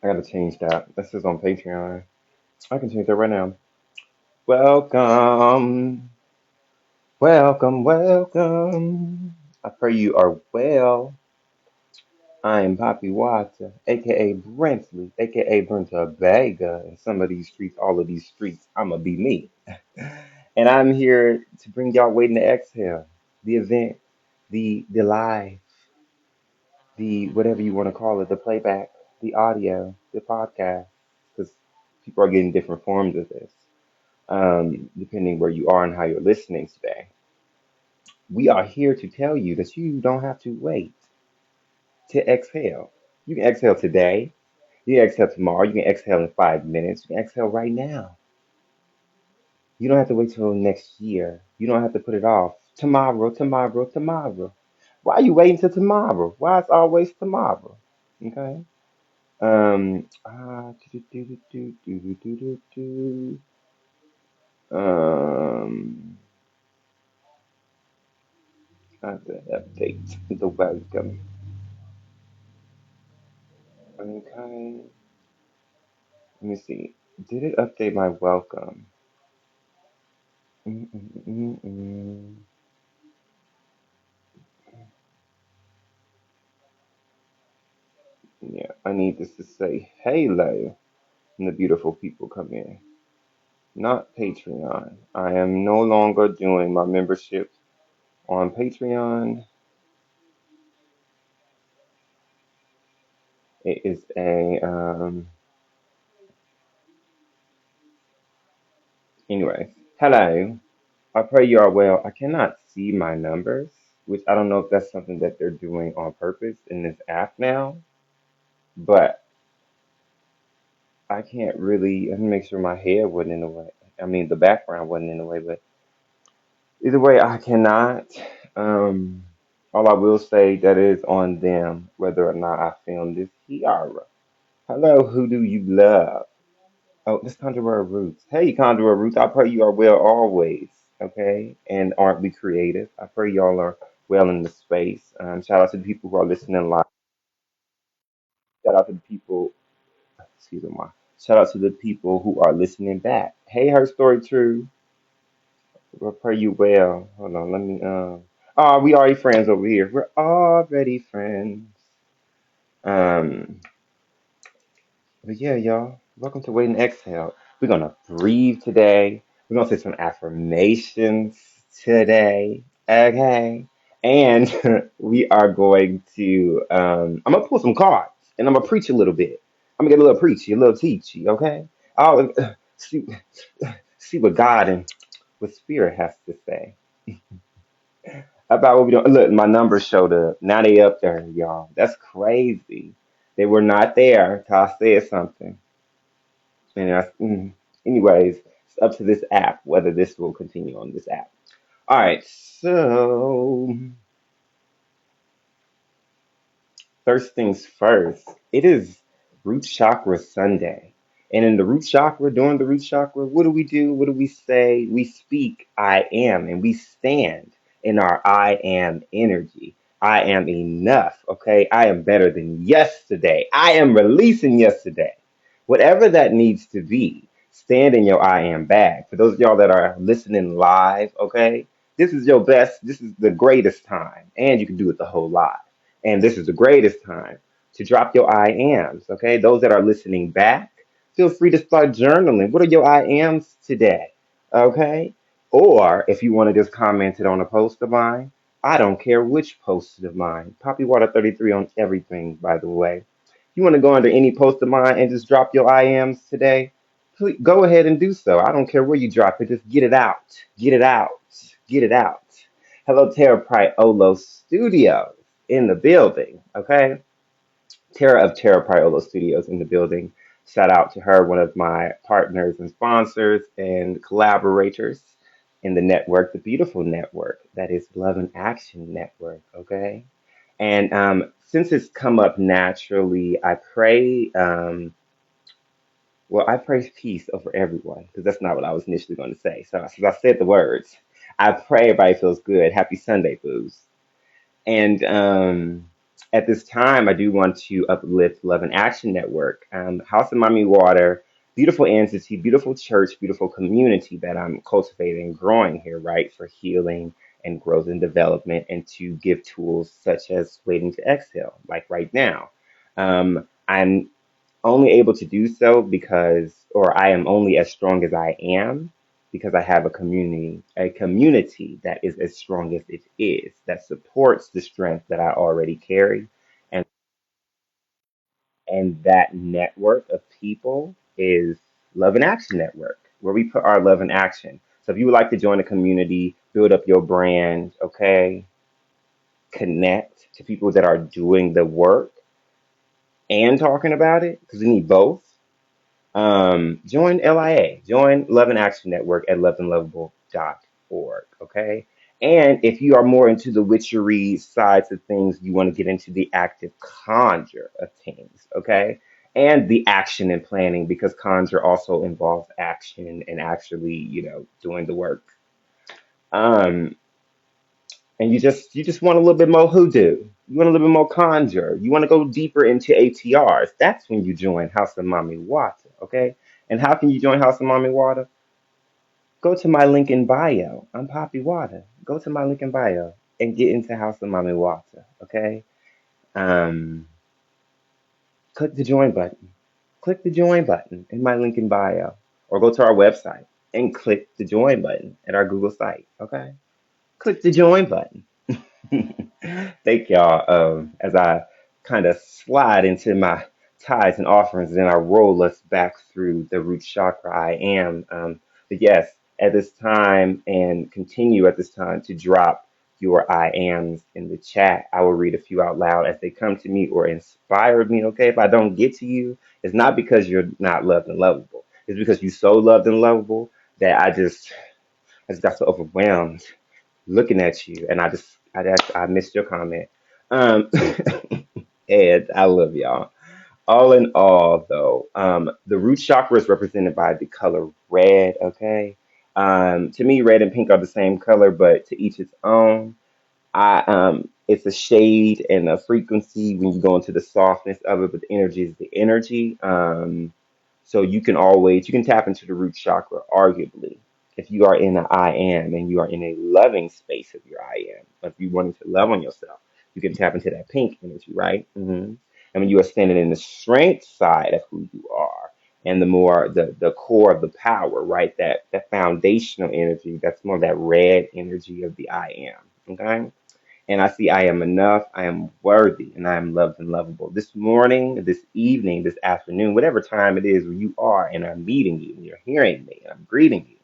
I gotta change that. This is on Patreon. I can change that right now. Welcome, welcome, welcome. I pray you are well. I am Papi Wata, aka Brentley, aka Brenta Vega. In some of these streets, all of these streets, I'ma be me. And I'm here to bring y'all Waiting to Exhale, the event, the live, the whatever you want to call it, the playback, the audio, the podcast, because people are getting different forms of this, depending where you are and how you're listening today. We are here to tell you that you don't have to wait to exhale. You can exhale today. You can exhale tomorrow. You can exhale in 5 minutes. You can exhale right now. You don't have to wait till next year. You don't have to put it off. Tomorrow, tomorrow, tomorrow. Why are you waiting till tomorrow? Why it's always tomorrow? Okay. Do. I have to update the welcome. Okay. Let me see. Did it update my welcome? Mm-mm-mm-mm. Yeah, I need this to say hello when the beautiful people come in. Not Patreon. I am no longer doing my membership on Patreon. It is anyway. Hello. I pray you are well. I cannot see my numbers, which I don't know if that's something that they're doing on purpose in this app now, but I can't really. Let me make sure my hair wasn't in the way. I mean, the background wasn't in the way, but either way, I cannot. Um, all I will say that is on them whether or not I film this here. Hello, who do you love? Oh, this Conjurer Roots. Hey, Conjurer Roots, I pray you are well always, okay? And aren't we creative? I pray y'all are well in the space. Shout out to the people who are listening live. Shout out to the people, excuse me, shout out to the people who are listening back. Hey, her story true. I pray you well. Hold on, let me, oh, we already friends over here. We're already friends. Um, But yeah, y'all, welcome to Wait and Exhale. We're gonna breathe today. We're gonna say some affirmations today, okay? And we are going to, I'm gonna pull some cards and I'm gonna preach a little bit. I'm gonna get a little preachy, a little teachy, okay? I'll see, see what God and what Spirit has to say about what we doing. Look, my numbers showed up. Now they up there, y'all. That's crazy. They were not there till I said something. And anyways, it's up to this app whether this will continue on this app. All right, so first things first, it is Root Chakra Sunday. And in the root chakra, during the root chakra, what do we do? What do we say? We speak I am, and we stand in our I am energy. I am enough, okay? I am better than yesterday. I am releasing yesterday. Whatever that needs to be, stand in your I am bag. For those of y'all that are listening live, okay? This is your best, this is the greatest time. And you can do it the whole lot. And this is the greatest time to drop your I ams, okay? Those that are listening back, feel free to start journaling. What are your I ams today, okay? Or if you want to just comment it on a post of mine, I don't care which post of mine. Poppy Water 33 on everything, by the way. You want to go under any post of mine and just drop your I ams today? Please go ahead and do so. I don't care where you drop it. Just get it out. Get it out. Get it out. Hello, Terra Priolo Studios in the building. Okay. Tara of Tara Priolo Studios in the building. Shout out to her, one of my partners and sponsors and collaborators in the network, the beautiful network that is Love and Action Network. Okay. And since it's come up naturally, I pray. Well, I pray peace over everyone because that's not what I was initially going to say. So, since I said the words, I pray everybody feels good. Happy Sunday, booze. And At this time, I do want to uplift Love and Action Network, House of Mami Water, beautiful entity, beautiful church, beautiful community that I'm cultivating and growing here, right, for healing and growth and development, and to give tools such as waiting to exhale, like right now. I'm only able to do so because, or I am only as strong as I am because I have a community that is as strong as it is, that supports the strength that I already carry. And and that network of people is Love and Action Network, where we put our love in action. So if you would like to join a community, build up your brand, okay, connect to people that are doing the work and talking about it, because we need both. Join LIA, join Love and Action Network at loveandlovable.org. Okay. And if you are more into the witchery sides of things, you want to get into the active conjure of things. Okay. And the action and planning, because conjure also involves action and actually, doing the work. Um, and you just want a little bit more hoodoo. You want a little bit more conjure. You want to go deeper into ATRs. That's when you join House of Mami Wata, okay? And how can you join House of Mami Wata? Go to my link in bio. I'm Papi Wata. Go to my link in bio and get into House of Mami Wata, okay? Um, Click the join button. Click the join button in my link in bio, or go to our website and click the join button at our Google site, okay? Click the join button. Thank y'all. As I kind of slide into my tithes and offerings, and I roll us back through the root chakra I am. But yes, at this time, and continue at this time to drop your I ams in the chat. I will read a few out loud as they come to me or inspire me. Okay, if I don't get to you, it's not because you're not loved and lovable. It's because you're so loved and lovable that I just got so overwhelmed looking at you, and I missed your comment. Um, and I love y'all. All in all, though, the root chakra is represented by the color red. Okay, to me, red and pink are the same color, but to each its own. It's a shade and a frequency when you go into the softness of it, but the energy is the energy. So you can tap into the root chakra, arguably, if you are in an I am and you are in a loving space of your I am. If you wanting to love on yourself, you can tap into that pink energy, right? And when you are standing in the strength side of who you are, and the more the core of the power, right? That foundational energy, that's more that red energy of the I am. Okay. And I see I am enough, I am worthy, and I am loved and lovable. This morning, this evening, this afternoon, whatever time it is where you are, and I'm meeting you, and you're hearing me, and I'm greeting you,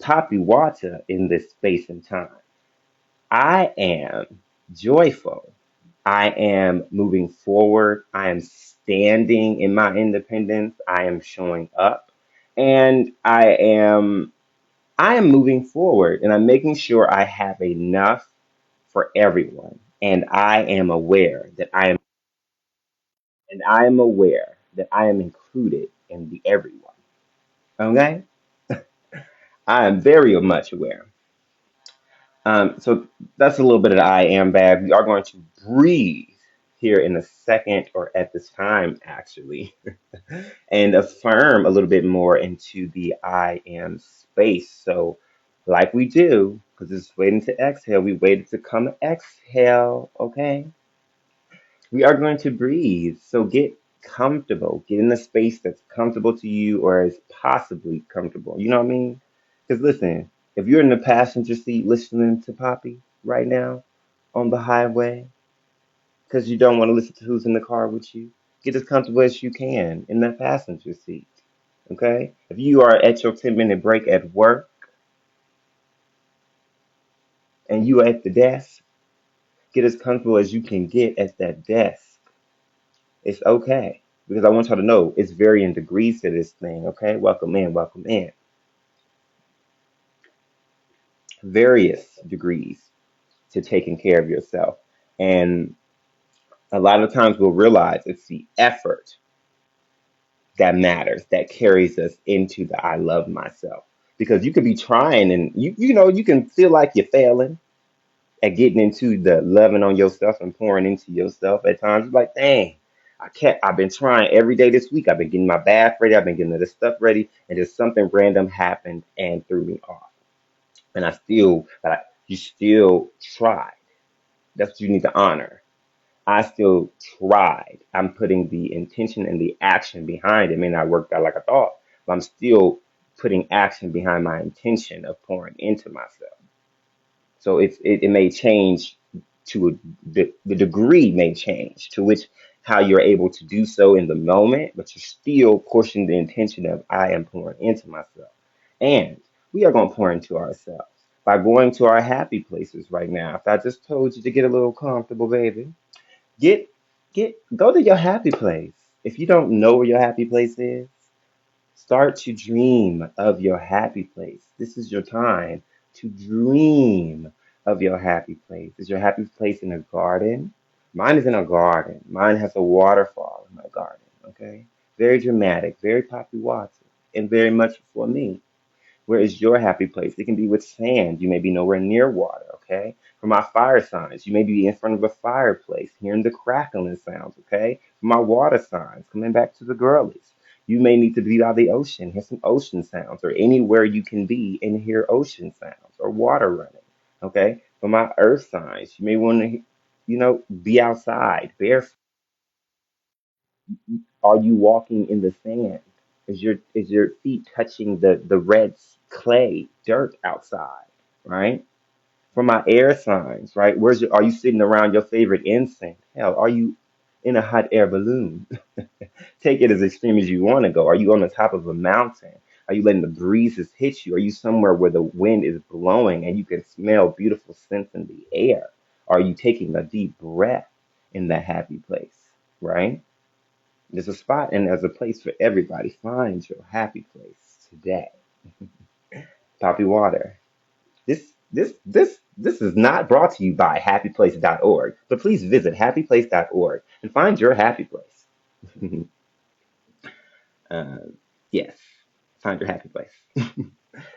Papi Wata in this space and time. I am joyful. I am moving forward. I am standing in my independence. I am showing up. And I am moving forward, and I'm making sure I have enough for everyone. And I am included in the everyone. Okay? I am very much aware. So that's a little bit of the I am bag. We are going to breathe here in a second, or at this time actually, and affirm a little bit more into the I am space. So, like we do, because it's waiting to exhale, we waited to come exhale, okay? We are going to breathe. So get comfortable. Get in a space that's comfortable to you or is possibly comfortable. You know what I mean? Because listen, if you're in the passenger seat listening to Poppy right now on the highway, because you don't want to listen to who's in the car with you, get as comfortable as you can in that passenger seat. Okay? If you are at your 10-minute break at work and you are at the desk, get as comfortable as you can get at that desk. It's okay. Because I want y'all to know it's varying degrees to this thing, okay? Welcome in, welcome in. Various degrees to taking care of yourself. And a lot of times we'll realize it's the effort that matters, that carries us into the I love myself. Because you could be trying and you can feel like you're failing at getting into the loving on yourself and pouring into yourself at times. You're like, dang, I've been trying every day this week. I've been getting my bath ready. I've been getting this stuff ready. And just something random happened and threw me off. And you still tried. That's what you need to honor. I still tried. I'm putting the intention and the action behind it. It may not work out like I thought, but I'm still putting action behind my intention of pouring into myself. So it may change to the degree may change to which how you're able to do so in the moment, but you're still pushing the intention of I am pouring into myself. And we are going to pour into ourselves by going to our happy places right now. If I just told you to get a little comfortable, baby, get go to your happy place. If you don't know where your happy place is, start to dream of your happy place. This is your time to dream of your happy place. Is your happy place in a garden? Mine is in a garden. Mine has a waterfall in my garden. Okay, very dramatic, very Papi Wata, and very much for me. Where is your happy place? It can be with sand. You may be nowhere near water, okay? For my fire signs, you may be in front of a fireplace, hearing the crackling sounds, okay? For my water signs, coming back to the girlies, you may need to be by the ocean, hear some ocean sounds, or anywhere you can be and hear ocean sounds or water running, okay? For my earth signs, you may want to, be outside, barefoot. Are you walking in the sand? Is your feet touching the red clay dirt outside? Right? For my air signs, right? Are you sitting around your favorite incense? Hell, are you in a hot air balloon? Take it as extreme as you want to go. Are you on the top of a mountain? Are you letting the breezes hit you? Are you somewhere where the wind is blowing and you can smell beautiful scents in the air? Are you taking a deep breath in that happy place? Right? There's a spot and there's a place for everybody. Find your happy place today. Papi Water. This is not brought to you by happyplace.org, but please visit happyplace.org and find your happy place. uh, yes, find your happy place.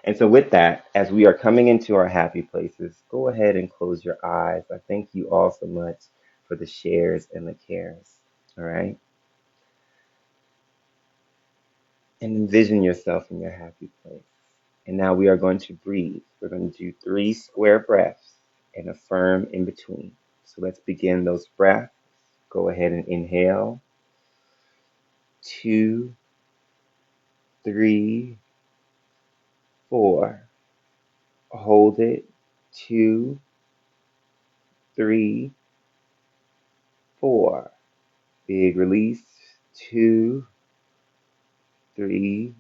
And so, with that, as we are coming into our happy places, go ahead and close your eyes. I thank you all so much for the shares and the cares. All right. And envision yourself in your happy place. And now we are going to breathe. We're going to do 3 square breaths and affirm in between. So let's begin those breaths. Go ahead and inhale. 2, 3, 4. Hold it. 2, 3, 4. Big release. 2, 3,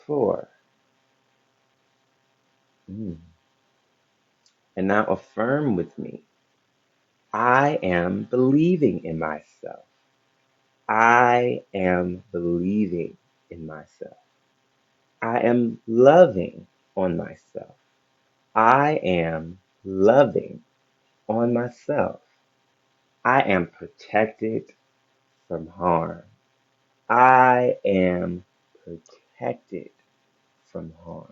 4. Mm. And now affirm with me. I am believing in myself. I am believing in myself. I am loving on myself. I am loving on myself. I am protected from harm. I am protected from harm.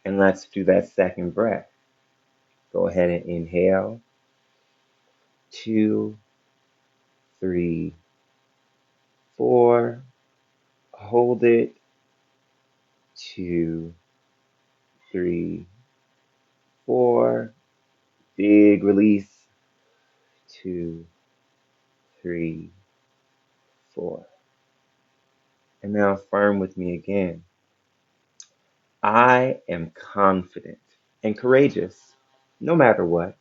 And let's do that second breath. Go ahead and inhale. 2, 3, 4. Hold it. 2, 3, 4. Big release. 2, 3, 4. And now affirm with me again. I am confident and courageous no matter what.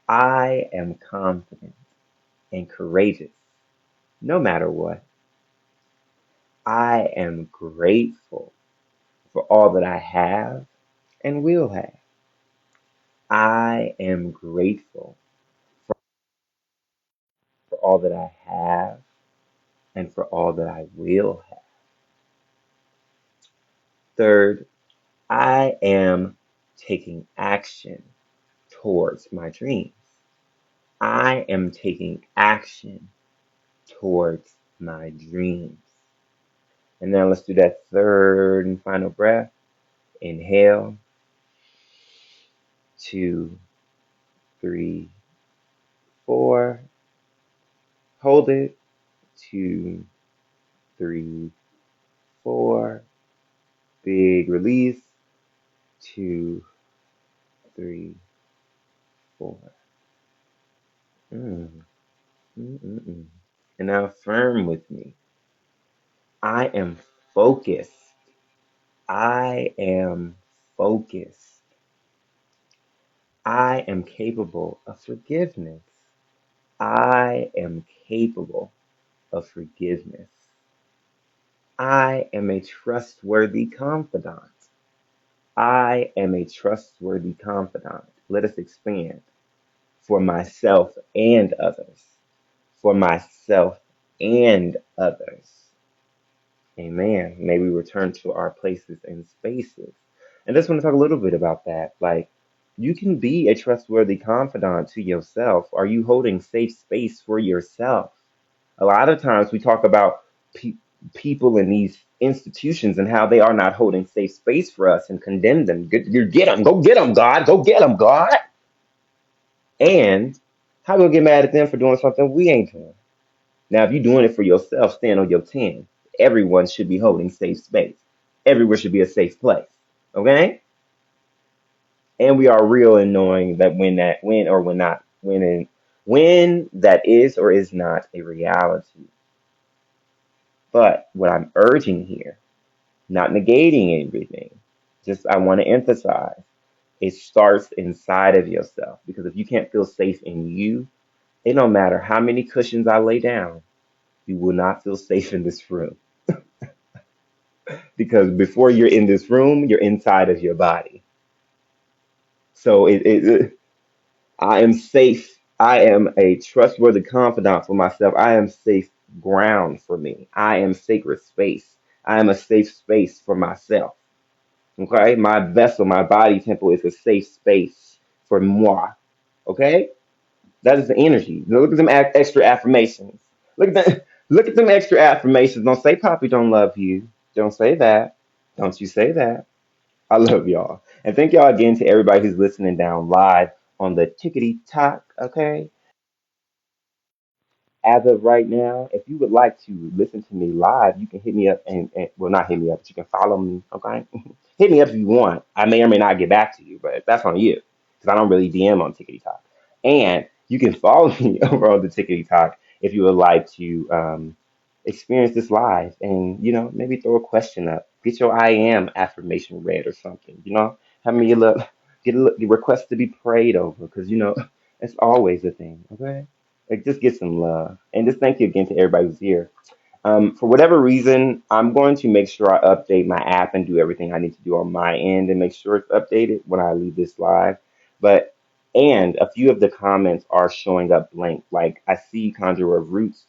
I am confident and courageous no matter what. I am grateful for all that I have and will have. I am grateful for all that I have and for all that I will have. Third, I am taking action towards my dreams. I am taking action towards my dreams. And now let's do that third and final breath. Inhale. two, three, four. Hold it. Two, three, four. Big release. Two, three, four. Mm, mm. And now affirm with me. I am focused. I am focused. I am capable of forgiveness. I am capable of forgiveness. I am a trustworthy confidant. I am a trustworthy confidant. Let us expand for myself and others. For myself and others. Amen. May we return to our places and spaces. And I just want to talk a little bit about that. Like, you can be a trustworthy confidant to yourself. Are you holding safe space for yourself? A lot of times we talk about people in these institutions and how they are not holding safe space for us and condemn them. Get them, go get them, God, go get them, God. And how we gonna get mad at them for doing something we ain't doing? Now, if you're doing it for yourself, stand on your 10. Everyone should be holding safe space. Everywhere should be a safe place. Okay? And we are real in knowing that when that is or is not a reality. But what I'm urging here, not negating everything, just I want to emphasize it starts inside of yourself. Because if you can't feel safe in you, it don't matter how many cushions I lay down, you will not feel safe in this room. Because before you're in this room, you're inside of your body. So I am safe. I am a trustworthy confidant for myself. I am safe ground for me. I am sacred space. I am a safe space for myself. Okay, my vessel, my body temple is a safe space for moi. Okay, that is the energy. Look at them extra affirmations. Look at that. Look at them extra affirmations. Don't say Poppy don't love you. Don't say that. Don't you say that. I love y'all. And thank y'all again to everybody who's listening down live on the Tickety Talk, okay? As of right now, if you would like to listen to me live, you can hit me up and well, not hit me up, but you can follow me, okay? Hit me up if you want. I may or may not get back to you, but that's on you because I don't really DM on Tickety Talk. And you can follow me over on the Tickety Talk if you would like to experience this live and, maybe throw a question up. Get your I am affirmation read or something, Have me get a look, request to be prayed over because, it's always a thing, okay? Like, just get some love. And just thank you again to everybody who's here. For whatever reason, I'm going to make sure I update my app and do everything I need to do on my end and make sure it's updated when I leave this live. But, and a few of the comments are showing up blank. Like, I see Conjurer of Roots.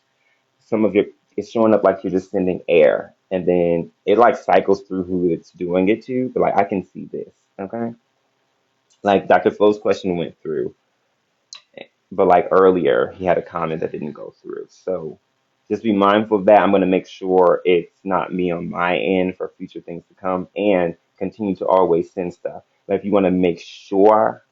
Some of it is showing up like you're just sending air. And then it like cycles through who it's doing it to. But like, I can see this. Okay. Like, Dr. Flo's question went through. But like earlier, he had a comment that didn't go through. So just be mindful of that. I'm going to make sure it's not me on my end for future things to come and continue to always send stuff. But if you want to make sure,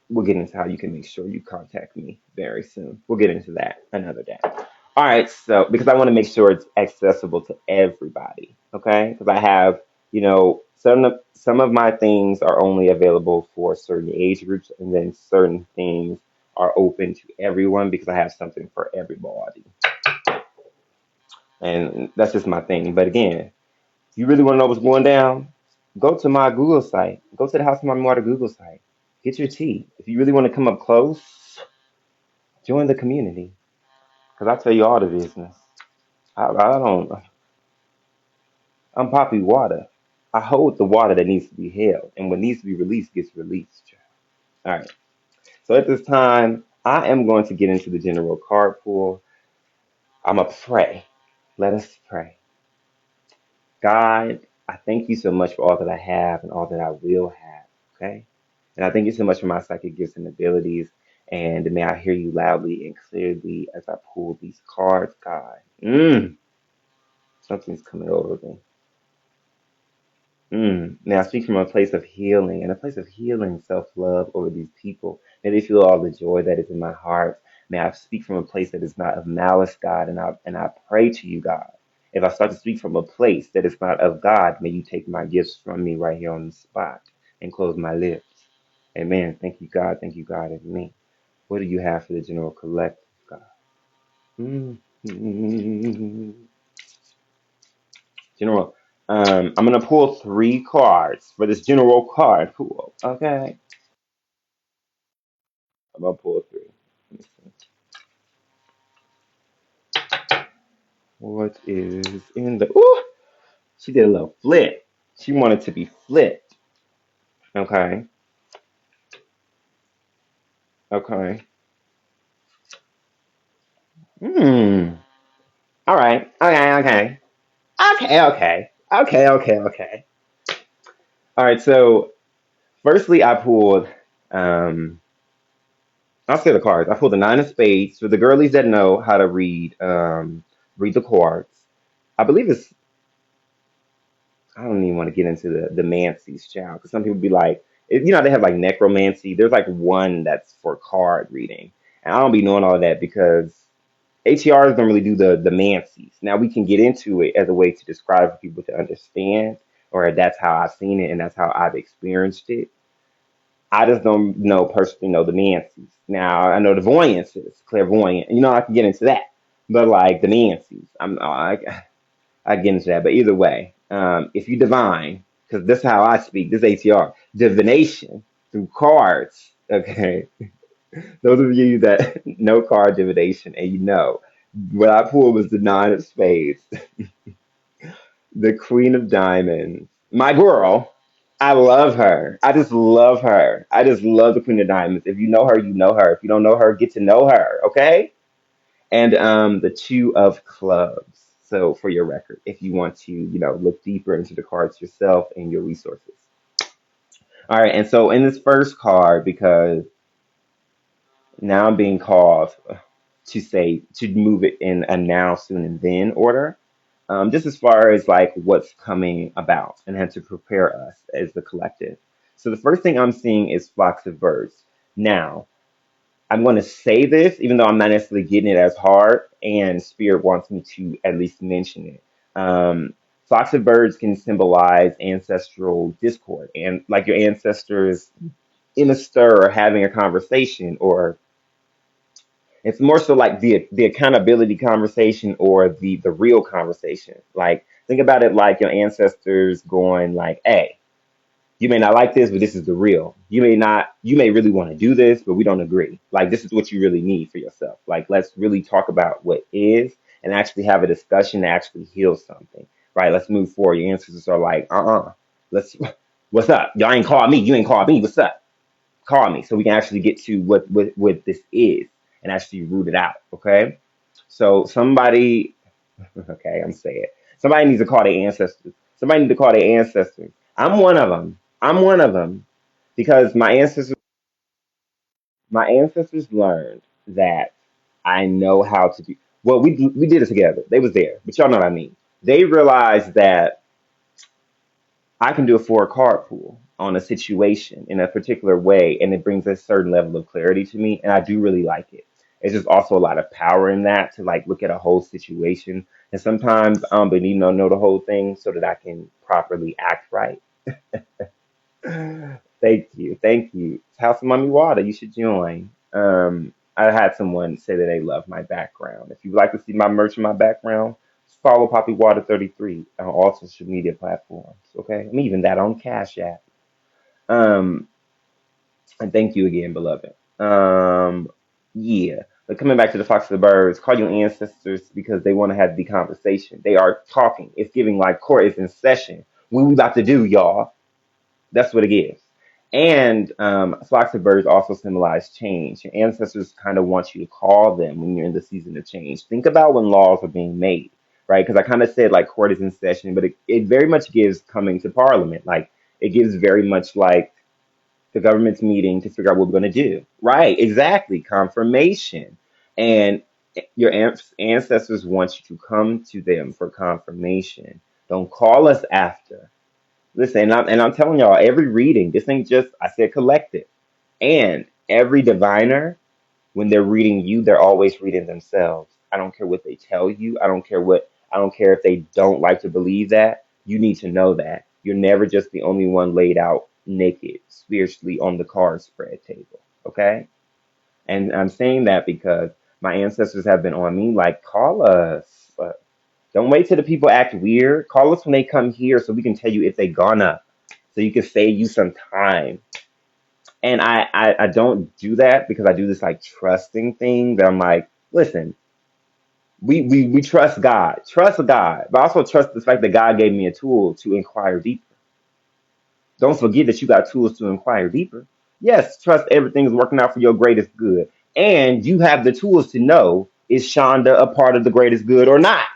we'll get into how you can make sure you contact me very soon. We'll get into that another day. All right, so because I want to make sure it's accessible to everybody, okay? Because I have, some of my things are only available for certain age groups, and then certain things are open to everyone because I have something for everybody, and that's just my thing. But again, if you really want to know what's going down, go to my Google site. Go to the House of Mami Wata Google site. Get your tea. If you really want to come up close, join the community because I tell you all the business. I don't. I'm Papi Wata. I hold the water that needs to be held, and what needs to be released gets released. All right. So at this time, I am going to get into the general card pool. I'm going to pray. Let us pray. God, I thank you so much for all that I have and all that I will have. Okay. And I thank you so much for my psychic gifts and abilities. And may I hear you loudly and clearly as I pull these cards, God. Something's coming over me. Now, I speak from a place of healing and a place of healing self love over these people. May they feel all the joy that is in my heart. May I speak from a place that is not of malice, God, and I pray to you, God. If I start to speak from a place that is not of God, may you take my gifts from me right here on the spot and close my lips. Amen. Thank you, God. Thank you, God, and me. What do you have for the general collective, God? Mm. General. I'm gonna pull three cards for this general card pool. Okay, I'm gonna pull three. Let me see. What is in the? Ooh, she did a little flip. She wanted to be flipped. Okay, okay. Hmm. All right. Okay. Okay. Okay. Okay. Okay. Okay. Okay. All right. So, firstly, I pulled. Um, I'll say the cards. I pulled the nine of spades for the girlies that know how to read. Read the cards. I believe it's I don't even want to get into the Mancy's child because some people be like, they have like necromancy. There's like one that's for card reading, and I don't be knowing all that because ATRs don't really do the Mancy's. Now we can get into it as a way to describe for people to understand, or that's how I've seen it and that's how I've experienced it. I just don't know personally know the Mancy's. Now I know the voyances, clairvoyant, and I can get into that, but like the Mancy's, I get into that. But either way, if you divine, because this is how I speak, this ATR, divination through cards. Okay. Those of you that know card divination and what I pulled was the nine of spades, the queen of diamonds. My girl, I love her. I just love her. I just love the queen of diamonds. If you know her, you know her. If you don't know her, get to know her. Okay. And the two of clubs. So for your record, if you want to, look deeper into the cards yourself and your resources. All right, and so in this first card, because now I'm being called to move it in a now, soon, and then order. Just as far as like what's coming about and how to prepare us as the collective. So the first thing I'm seeing is flocks of birds. Now, I'm going to say this, even though I'm not necessarily getting it as hard, and Spirit wants me to at least mention it. Flocks of birds can symbolize ancestral discord, and like your ancestors in a stir having a conversation, or it's more so like the accountability conversation or the real conversation. Like think about it like your ancestors going like, "Hey, you may not like this, but this is the real. You may really want to do this, but we don't agree. Like, this is what you really need for yourself. Like, let's really talk about what is and actually have a discussion to actually heal something, right? Let's move forward." Your ancestors are like, let's, what's up? Y'all ain't called me. You ain't called me. What's up? Call me so we can actually get to what this is and actually root it out, okay? So somebody, okay, I'm saying somebody needs to call their ancestors. Somebody needs to call their ancestors. I'm one of them. I'm one of them because my ancestors learned that I know how to do. Well, we did it together. They was there, but y'all know what I mean. They realized that I can do a four card pool on a situation in a particular way, and it brings a certain level of clarity to me, and I do really like it. It's just also a lot of power in that to like look at a whole situation, and sometimes but need to know the whole thing so that I can properly act right. Thank you, thank you. House of Mami Wata, you should join. I had someone say that they love my background. If you'd like to see my merch and my background, follow Papi Wata 33 on all social media platforms. Okay, I'm even that on Cash App. Um, and thank you again, beloved. Yeah. But coming back to the Fox of the Birds, call your ancestors because they want to have the conversation. They are talking. It's giving like court is in session. What we about to do, y'all? That's what it gives. And flocks of birds also symbolize change. Your ancestors kind of want you to call them when you're in the season of change. Think about when laws are being made, right? Because I kind of said like court is in session, but it very much gives coming to parliament. Like it gives very much like the government's meeting to figure out what we're going to do. Right, exactly. Confirmation. And your ancestors want you to come to them for confirmation. Don't call us after. Listen, and I'm telling y'all, every reading, this ain't just, I said collective. And every diviner, when they're reading you, they're always reading themselves. I don't care what they tell you. I don't care if they don't like to believe that. You need to know that. You're never just the only one laid out naked, spiritually on the card spread table. Okay? And I'm saying that because my ancestors have been on me, like, call us. Don't wait till the people act weird. Call us when they come here so we can tell you if they gonna, so you can save you some time. And I don't do that because I do this like trusting thing that I'm like, listen, we trust God, but also trust the fact that God gave me a tool to inquire deeper. Don't forget that you got tools to inquire deeper. Yes, trust everything is working out for your greatest good. And you have the tools to know, is Shonda a part of the greatest good or not?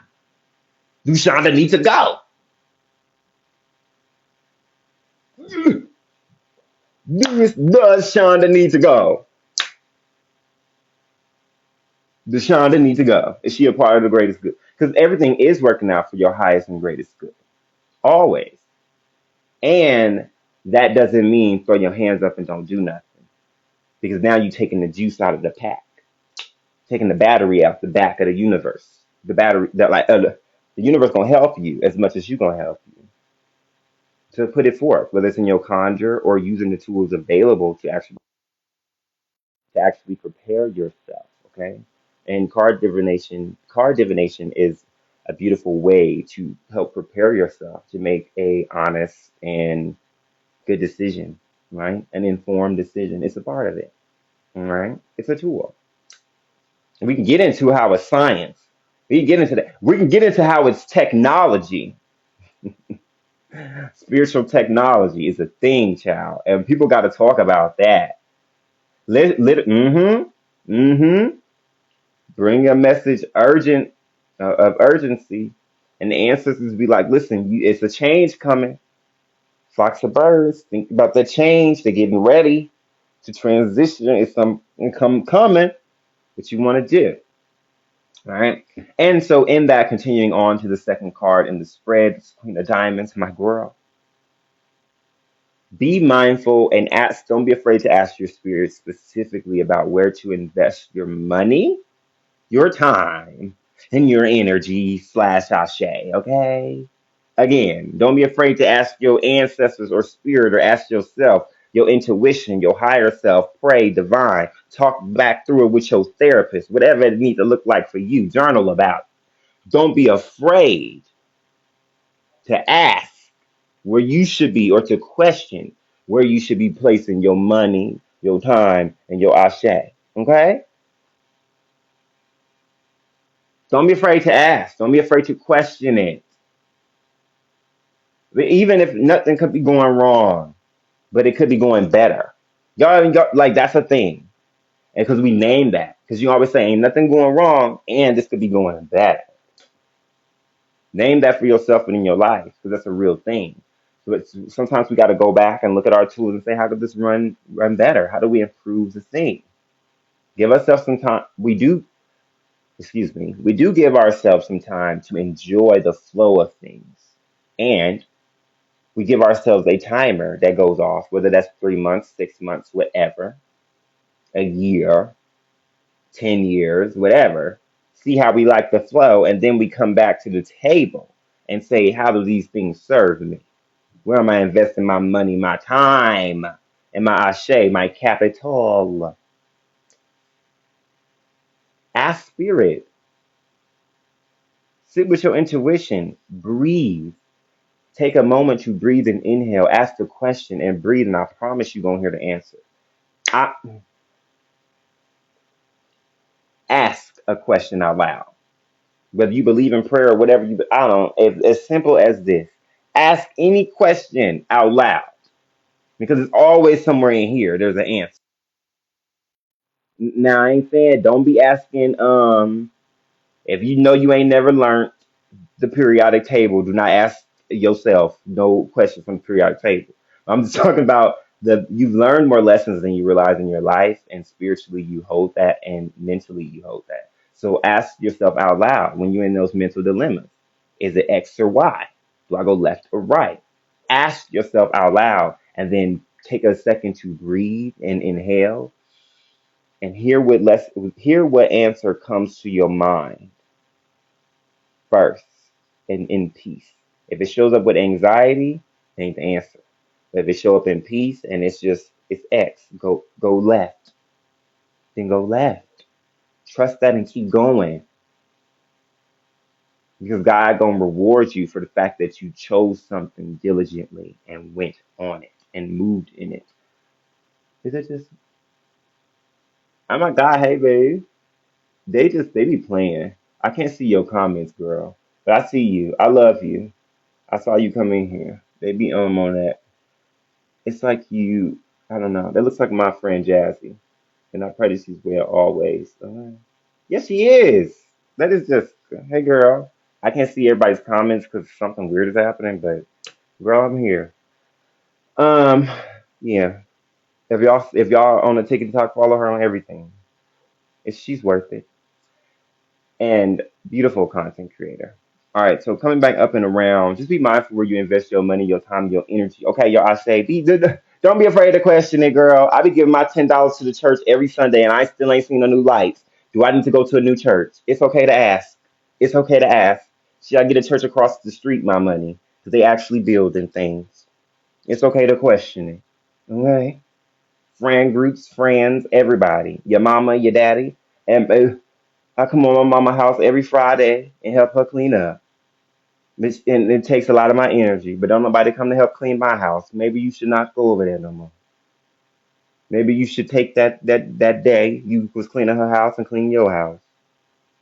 Do Shonda need to go? Does Shonda need to go? Does Shonda need to go? Is she a part of the greatest good? Because everything is working out for your highest and greatest good. Always. And that doesn't mean throw your hands up and don't do nothing. Because now you're taking the juice out of the pack, taking the battery out the back of the universe. The battery that the universe gonna help you as much as you gonna help you to put it forth, whether it's in your conjure or using the tools available to actually prepare yourself. Okay, and card divination is a beautiful way to help prepare yourself to make a honest and good decision, right? An informed decision. It's a part of it, all right? It's a tool. We can get into how it's science. We can get into that. We can get into how it's technology. Spiritual technology is a thing, child, and people got to talk about that. Mm-hmm. Bring a message of urgency, and the ancestors be like, "Listen, it's a change coming. Flocks of birds, think about the change. They're getting ready to transition. It's some income coming. What you want to do, all right?" And so, in that, continuing on to the second card in the spread, Queen of Diamonds, my girl. Be mindful and ask. Don't be afraid to ask your spirit specifically about where to invest your money, your time, and your energy slash ashe. Okay. Again, don't be afraid to ask your ancestors or spirit or ask yourself, your intuition, your higher self, pray, divine, talk back through it with your therapist, whatever it needs to look like for you, journal about it. Don't be afraid to ask where you should be or to question where you should be placing your money, your time, and your ashe. Okay? Don't be afraid to ask. Don't be afraid to question it. Even if nothing could be going wrong, but it could be going better. Y'all even got, like, that's a thing. And because we name that, because you always say ain't nothing going wrong, and this could be going better. Name that for yourself and in your life, because that's a real thing. So sometimes we got to go back and look at our tools and say, how could this run better? How do we improve the thing? Give ourselves some time. We do give ourselves some time to enjoy the flow of things, and we give ourselves a timer that goes off, whether that's 3 months, 6 months, whatever, a year, 10 years, whatever, see how we like the flow, and then we come back to the table and say, how do these things serve me? Where am I investing my money, my time, and my ashe, my capital? Ask spirit, sit with your intuition, breathe. Take a moment to breathe and inhale, ask the question and breathe, and I promise you're going to hear the answer. I, ask a question out loud. Whether you believe in prayer or whatever I don't know, as simple as this. Ask any question out loud because it's always somewhere in here. There's an answer. Now, I ain't saying don't be asking, if you know you ain't never learned the periodic table, do not ask yourself no question from the periodic table. I'm just talking about you've learned more lessons than you realize in your life, and spiritually you hold that, and mentally you hold that. So ask yourself out loud when you're in those mental dilemmas: is it X or Y? Do I go left or right? ask yourself out loud and then take a second to breathe and inhale and hear what answer comes to your mind first and in peace. If it shows up with anxiety, it ain't the answer. But if it show up in peace and it's X, go left, then go left. Trust that and keep going. Because God gonna reward you for the fact that you chose something diligently and went on it and moved in it. Is it just oh my God, hey babe. They be playing. I can't see your comments, girl. But I see you. I love you. I saw you come in here. They be on that. It's like you I don't know. That looks like my friend Jazzy. And I pray that she's well always. Yes, she is. That is just hey girl. I can't see everybody's comments because something weird is happening, but girl, I'm here. Um, yeah. If y'all on a TikTok, follow her on everything. She's worth it. And beautiful content creator. All right, so coming back up and around, just be mindful where you invest your money, your time, your energy. Okay, y'all, I say, don't be afraid to question it, girl. I be giving my $10 to the church every Sunday, and I still ain't seen no new lights. Do I need to go to a new church? It's okay to ask. It's okay to ask. Should I get a church across the street my money? Because they actually building things. It's okay to question it. Okay? Friend groups, friends, everybody. Your mama, your daddy. And I come on my mama's house every Friday and help her clean up. And it takes a lot of my energy, but don't nobody come to help clean my house. Maybe you should not go over there no more. Maybe you should take that day you was cleaning her house and clean your house.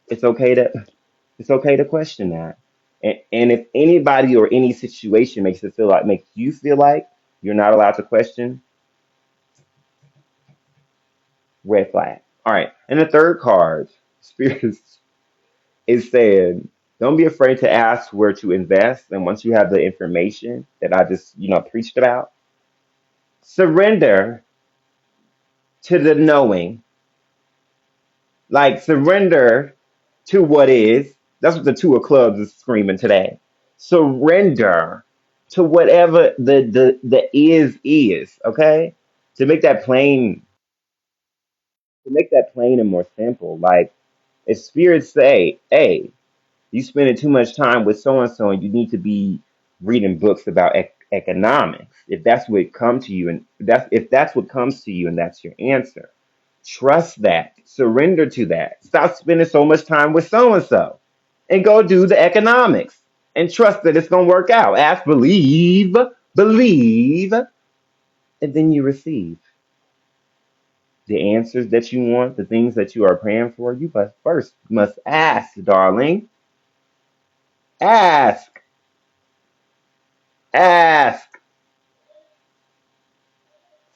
It's okay to it's okay to question that. And if anybody or any situation makes you feel like you're not allowed to question, red flag. All right. And the third card, spirits, is saying, don't be afraid to ask where to invest. And once you have the information that I just, preached about, surrender to the knowing. Like surrender to what is. That's what the two of clubs is screaming today. Surrender to whatever the is, okay? To make that plain, to make that plain and more simple. Like if spirits say, hey, you spending too much time with so and so, and you need to be reading books about economics. If that's what comes to you, and that's what comes to you, and that's your answer, trust that. Surrender to that. Stop spending so much time with so and so, and go do the economics, and trust that it's gonna work out. Ask, believe, and then you receive the answers that you want, the things that you are praying for. You must ask, darling. Ask. Ask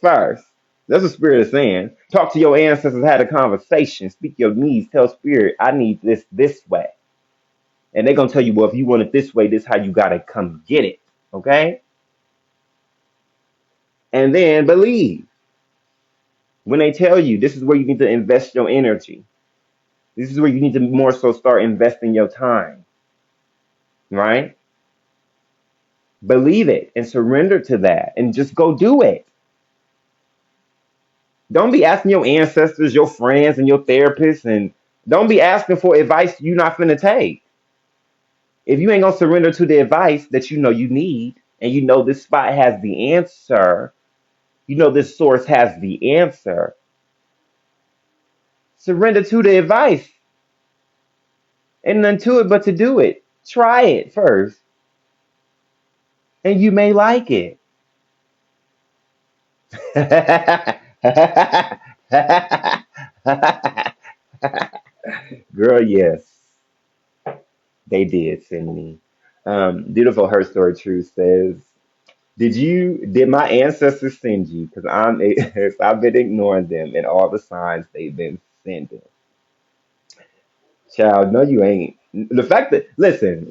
first. That's what Spirit is saying. Talk to your ancestors, had a conversation, speak your needs, tell Spirit, I need this way. And they're gonna tell you, well, if you want it this way, this is how you gotta come get it. Okay? And then believe. When they tell you this is where you need to invest your energy. This is where you need to more so start investing your time. Right? Believe it and surrender to that and just go do it. Don't be asking your ancestors, your friends, and your therapists, and don't be asking for advice you're not finna take. If you ain't gonna surrender to the advice that you know you need, and you know this spot has the answer, you know this source has the answer, surrender to the advice. And none to it but to do it. Try it first, and you may like it. Girl, yes. They did send me. Beautiful Her Story True says, did my ancestors send you? Because I've been ignoring them and all the signs they've been sending. Child, no, you ain't. The fact that, listen,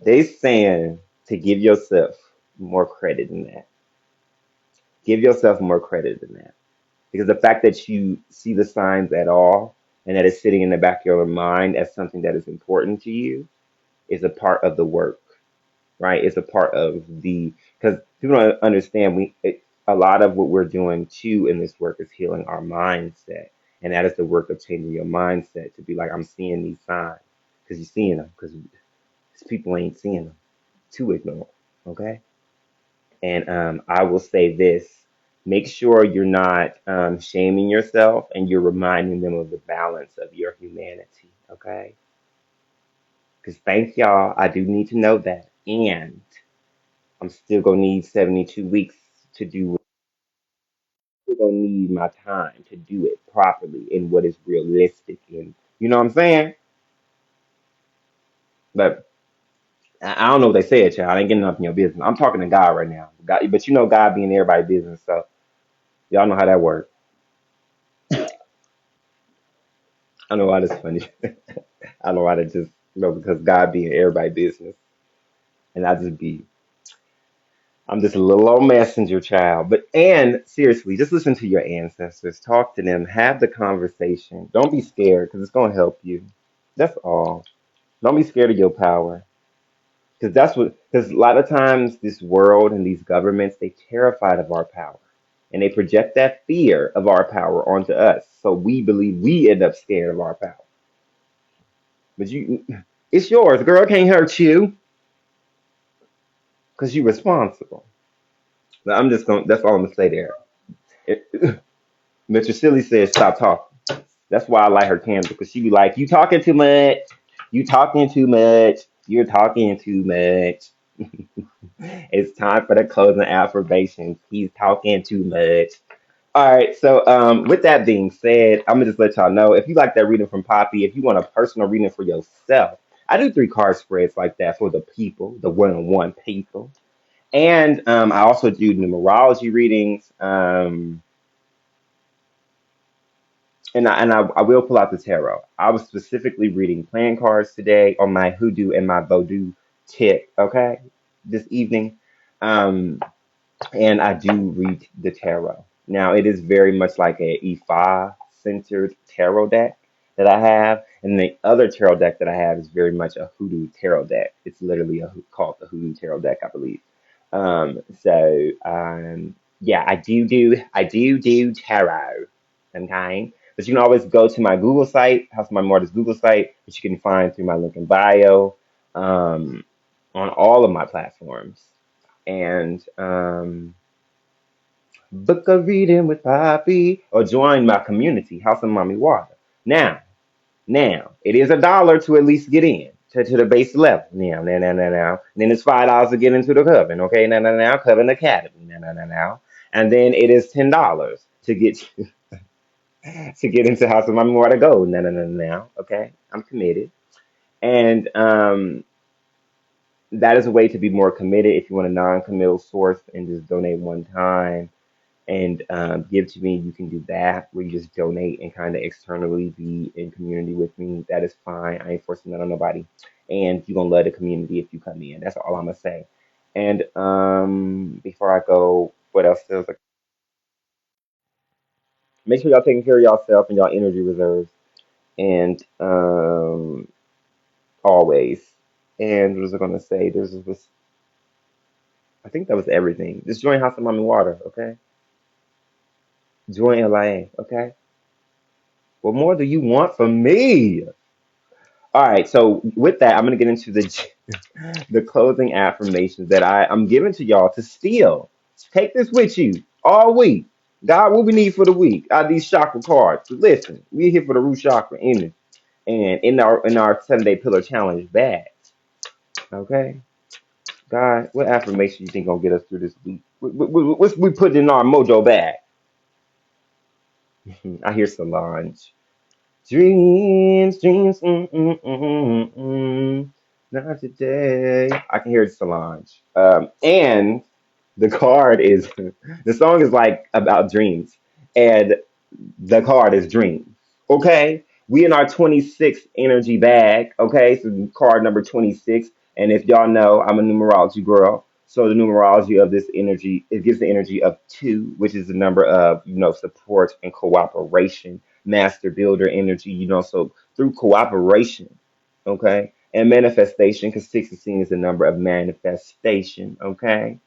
they saying to give yourself more credit than that. Give yourself more credit than that. Because the fact that you see the signs at all and that it's sitting in the back of your mind as something that is important to you is a part of the work. right? It's a part of because people don't understand a lot of what we're doing too in this work is healing our mindset, and that is the work of changing your mindset to be like, I'm seeing these signs because you're seeing them because people ain't seeing them, too ignorant, okay? And I will say this: make sure you're not shaming yourself, and you're reminding them of the balance of your humanity, okay? Because thank y'all, I do need to know that, and I'm still gonna need 72 weeks to do. Still gonna need my time to do it properly in what is realistic, and you know what I'm saying. But I don't know what they said, child. I ain't getting up in your business. I'm talking to God right now. God, but you know God being everybody's business, so y'all know how that works. I know why that's funny. I know why that just because God being everybody's business, and I'm just a little old messenger child. But and seriously, just listen to your ancestors. Talk to them. Have the conversation. Don't be scared because it's gonna help you. That's all. Don't be scared of your power. Because because a lot of times this world and these governments, they terrified of our power. And they project that fear of our power onto us. So we believe we end up scared of our power. But it's yours. Girl can't hurt you because you're responsible. But I'm just going, that's all I'm going to say there. Mr. Silly says, stop talking. That's why I like her candle because she be like, you talking too much. You talking too much. You're talking too much. It's time for the closing affirmations. He's talking too much. All right. So, with that being said, I'm gonna just let y'all know if you like that reading from Poppy, if you want a personal reading for yourself, I do 3 card spreads like that for the people, the one-on-one people, and I also do numerology readings. And I will pull out the tarot. I was specifically reading playing cards today on my hoodoo and my voodoo tip. Okay, this evening. Um, and I do read the tarot. Now it is very much like a Ifa centered tarot deck that I have, and the other tarot deck that I have is very much a hoodoo tarot deck. It's literally called the hoodoo tarot deck, I believe. Yeah, I do tarot. Okay, but you can always go to my Google site, House of Mami Wata's Google site, which you can find through my link in bio, um, on all of my platforms and book a reading with Poppy or join my community, House of Mami Wata. Now, now, it is $1 to at least get in to the base level. Now. Then it's $5 to get into the coven. Okay, now, Coven Academy. Now. And then it is $10 to get to get into House of Mami Wata Gold. Now. Okay, I'm committed, and that is a way to be more committed if you want a non-committal source and just donate one time and give to me. You can do that where you just donate and kind of externally be in community with me. That is fine. I ain't forcing that on nobody. And you're gonna love the community if you come in. That's all I'm gonna say. And before I go, what else feels like make sure y'all taking care of yourself and y'all energy reserves and always. And what was I gonna say? I think that was everything. Just join House of Mommy Water, okay? Join LIA, okay? What more do you want from me? All right, so with that, I'm gonna get into the closing affirmations that I'm giving to y'all to steal. Take this with you all week. God, what we need for the week? Out of these chakra cards. Listen, we're here for the root chakra energy, and in our 7-day pillar challenge bags. Okay, God, what affirmation you think gonna get us through this week? What's we put in our mojo bag? I hear Solange. Dreams, not today. I can hear Solange. And the card is the song is like about dreams, and the card is dreams. Okay, we in our 26 energy bag. Okay, so card number 26. And if y'all know, I'm a numerology girl. So the numerology of this energy, it gives the energy of 2, which is the number of support and cooperation, master builder energy. So through cooperation, okay, And manifestation, because 16 is the number of manifestation, okay?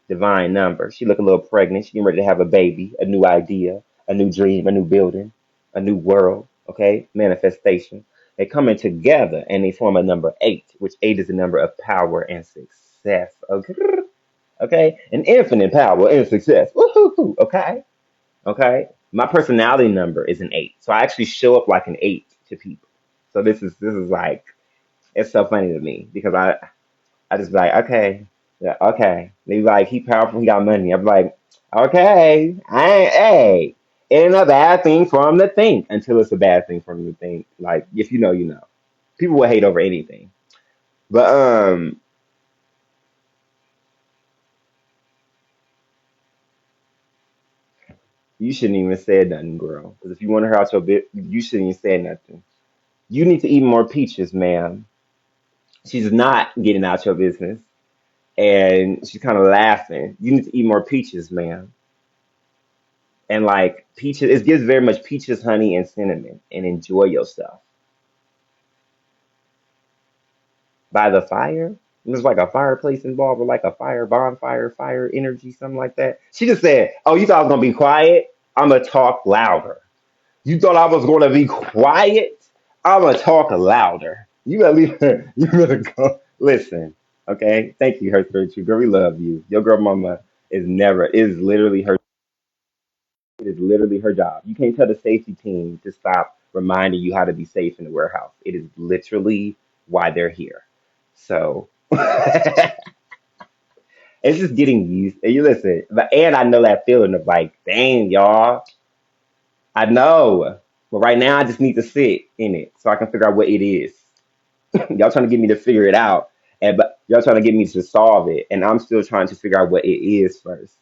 Divine number. She look a little pregnant. She getting ready to have a baby, a new idea, a new dream, a new building, a new world, okay? Manifestation. They coming together and they form a number eight, which eight is the number of power and success, okay? Okay? An infinite power and success. Woohoo! Okay? Okay? My personality number is an eight. So I actually show up like an eight to people. So this is like it's so funny to me because I just be like, okay, yeah, okay. They be like, he powerful, he got money. I'm like, okay, I ain't, hey, it ain't a bad thing for him to think until it's a bad thing for him to think. Like, if you know, you know. People will hate over anything. But you shouldn't even say nothing, girl. Because if you want her out your bit, you shouldn't even say nothing. You need to eat more peaches, ma'am. She's not getting out your business, and she's kind of laughing. You need to eat more peaches, ma'am. And like peaches, it gives very much peaches, honey, and cinnamon, and enjoy yourself by the fire. There's like a fireplace involved, or like a fire bonfire, fire energy, something like that. She just said, "Oh, you thought I was gonna be quiet? I'm gonna talk louder. You thought I was gonna be quiet? I'm gonna talk louder. You better leave. You better go. Listen, okay? Thank you, her spiritual girl. We love you. Your girl, mama is literally her. It is literally her job. You can't tell the safety team to stop reminding you how to be safe in the warehouse. It is literally why they're here. So it's just getting used. And you listen, but and I know that feeling of like, dang, y'all, I know. But right now, I just need to sit in it so I can figure out what it is. Y'all trying to get me to figure it out, and but y'all trying to get me to solve it, and I'm still trying to figure out what it is first.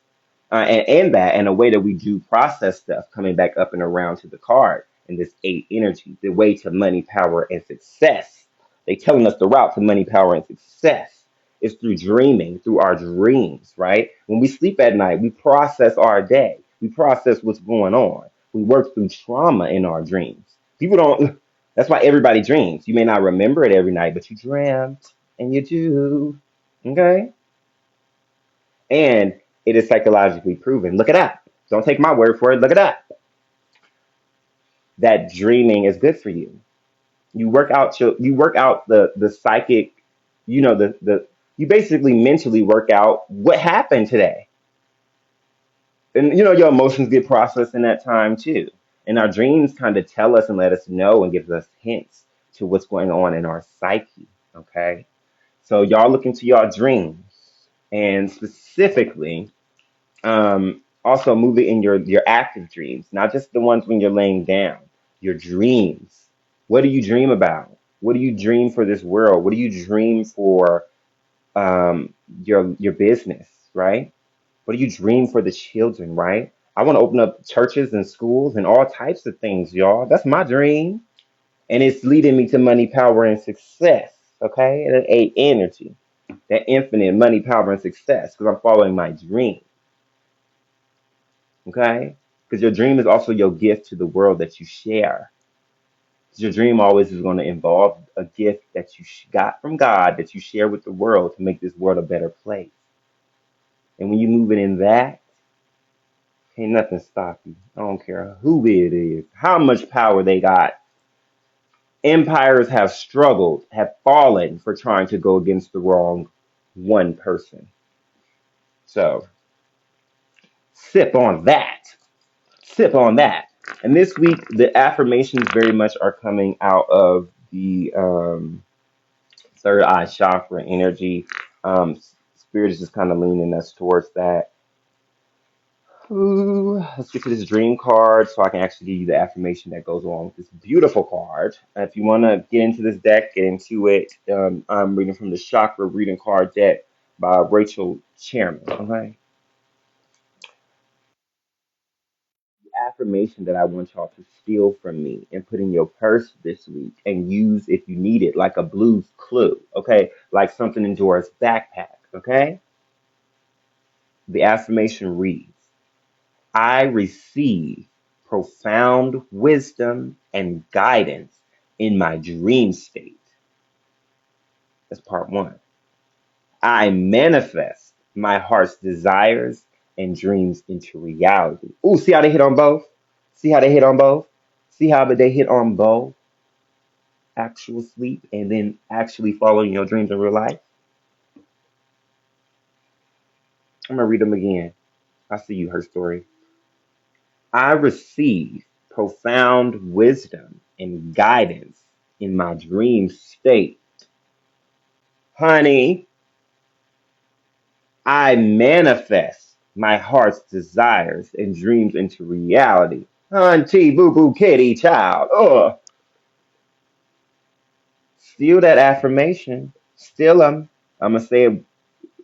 And that and a way that we do process stuff coming back up and around to the card and this eight energy, the way to money, power, and success. They telling us the route to money, power, and success is through dreaming, through our dreams, right? When we sleep at night, we process our day. We process what's going on. We work through trauma in our dreams. People don't that's why everybody dreams. You may not remember it every night, but you dreamt and you do. Okay? And it is psychologically proven. Look it up. Don't take my word for it. Look it up. That dreaming is good for you. You work out the psychic, the you basically mentally work out what happened today. And your emotions get processed in that time too. And our dreams kind of tell us and let us know and gives us hints to what's going on in our psyche. Okay. So y'all look into your dreams and specifically also move it in your active dreams, not just the ones when you're laying down. Your dreams. What do you dream about? What do you dream for this world? What do you dream for your business, right? What do you dream for the children, right? I want to open up churches and schools and all types of things, y'all. That's my dream. And it's leading me to money, power, and success. Okay? And an eight energy. That infinite money, power, and success. Because I'm following my dream. Okay? Because your dream is also your gift to the world that you share. 'Cause your dream always is going to involve a gift that you got from God that you share with the world to make this world a better place. And when you move it in that, ain't nothing stop you. I don't care who it is, how much power they got. Empires have struggled, have fallen for trying to go against the wrong one person. So sip on that. Sip on that. And this week, the affirmations very much are coming out of the third eye chakra energy. Spirit is just kind of leaning us towards that. Ooh, let's get to this dream card so I can actually give you the affirmation that goes along with this beautiful card. If you want to get into this deck, get into it. I'm reading from the Chakra Reading Card deck by Rachel Chairman. Okay. Affirmation that I want y'all to steal from me and put in your purse this week and use if you need it, like a blues clue. Okay. Like something in Dora's backpack. Okay. The affirmation reads, I receive profound wisdom and guidance in my dream state. That's part one. I manifest my heart's desires and dreams into reality. Ooh, see how they hit on both? See how they hit on both? See how they hit on both? Actual sleep and then actually following your dreams in real life? I'm gonna read them again. I see you, her story. I receive profound wisdom and guidance in my dream state. Honey, I manifest my heart's desires and dreams into reality. Auntie boo boo kitty child. Ugh. Steal that affirmation. Steal them. I'm gonna say I'm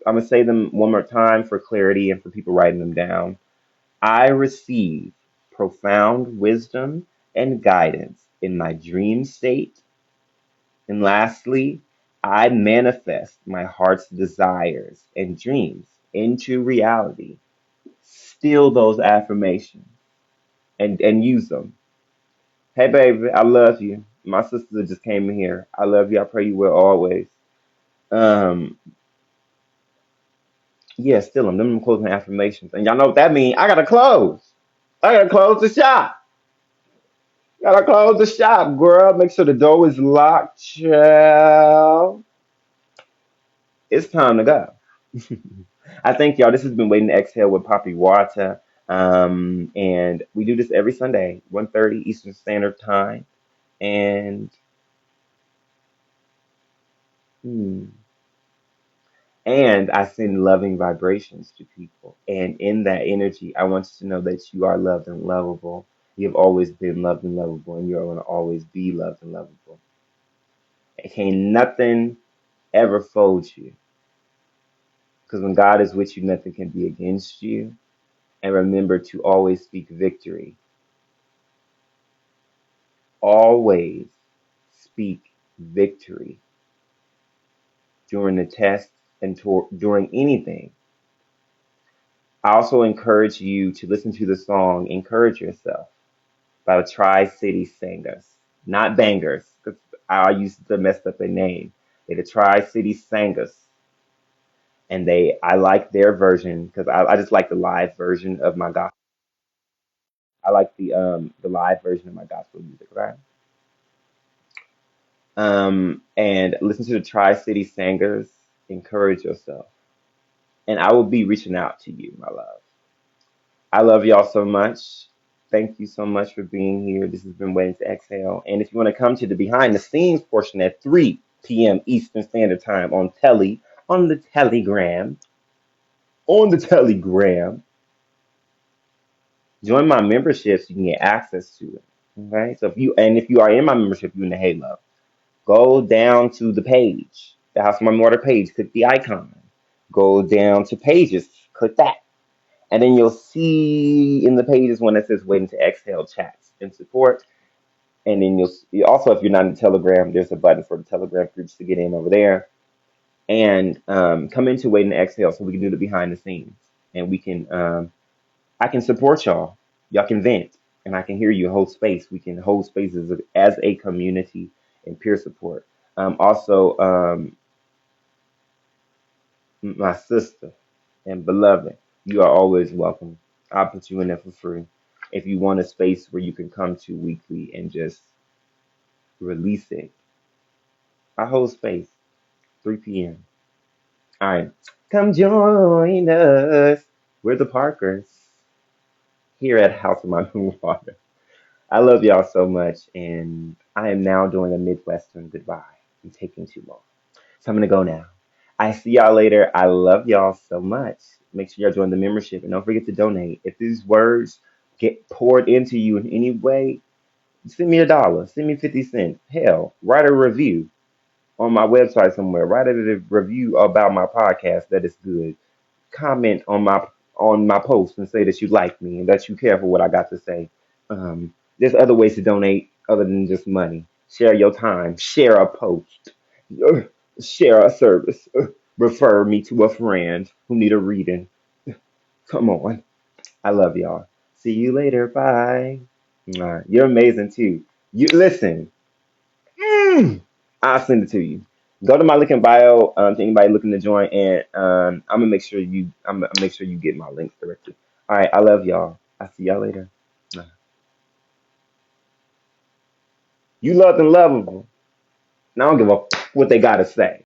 gonna say them one more time for clarity and for people writing them down. I receive profound wisdom and guidance in my dream state. And lastly, I manifest my heart's desires and dreams into reality. Steal those affirmations and use them. Hey, baby, I love you. My sister just came in here. I love you. I pray you will always. Um, yeah, steal them. Them closing affirmations. And y'all know what that means. I gotta close. I gotta close the shop. Gotta close the shop, girl. Make sure the door is locked, child. It's time to go. I thank y'all. This has been Waiting to Exhale with Papi Wata. And we do this every Sunday, 1:30 Eastern Standard Time. And hmm, and I send loving vibrations to people. And in that energy, I want you to know that you are loved and lovable. You have always been loved and lovable, and you're going to always be loved and lovable. And can't nothing ever fold you. Because when God is with you, nothing can be against you. And remember to always speak victory. Always speak victory during the test and during anything. I also encourage you to listen to the song Encourage Yourself by the Tri City Singers, not Bangers, because I used to mess up their name. They're the Tri City Singers, and I like their version because I just like the live version of my gospel. I like the live version of my gospel music, right? And listen to the Tri City Singers. Encourage yourself, and I will be reaching out to you, my love. I love y'all so much. Thank you so much for being here. This has been Waiting to Exhale. And if you want to come to the behind the scenes portion at 3 p.m. Eastern Standard Time on the Telegram, on the Telegram, join my membership so you can get access to it. Okay. So if you are in my membership, you're in the Halo. Go down to the page, the House of Mami Wata page, click the icon. Go down to pages, click that. And then you'll see in the pages one that says Waiting to Exhale chats and support. And then you also, if you're not in the Telegram, there's a button for the Telegram groups to get in over there. And come into Waiting to Exhale so we can do the behind the scenes. And I can support y'all. Y'all can vent. And I can hear you hold space. We can hold spaces as a community and peer support. Also, my sister and beloved, you are always welcome. I'll put you in there for free. If you want a space where you can come to weekly and just release it, I hold space, 3 p.m. All right, come join us. We're the Parkers here at House of Mami Wata. I love y'all so much, and I am now doing a Midwestern goodbye. I'm taking too long. So I'm gonna go now. I see y'all later. I love y'all so much. Make sure y'all join the membership and don't forget to donate. If these words get poured into you in any way, send me $1, send me 50 cents. Hell, write a review on my website somewhere. Write a review about my podcast that is good. Comment on my post and say that you like me and that you care for what I got to say. There's other ways to donate other than just money. Share your time. Share a post. Uh, Share a service. Refer me to a friend who need a reading. Come on. I love y'all. See you later. Bye. Mwah. You're amazing too. You listen. I'll send it to you. Go to my link in bio to anybody looking to join, and I'm gonna make sure you get my links directly. All right, I love y'all. I see y'all later. You loved and lovable. And I don't give a what they gotta say.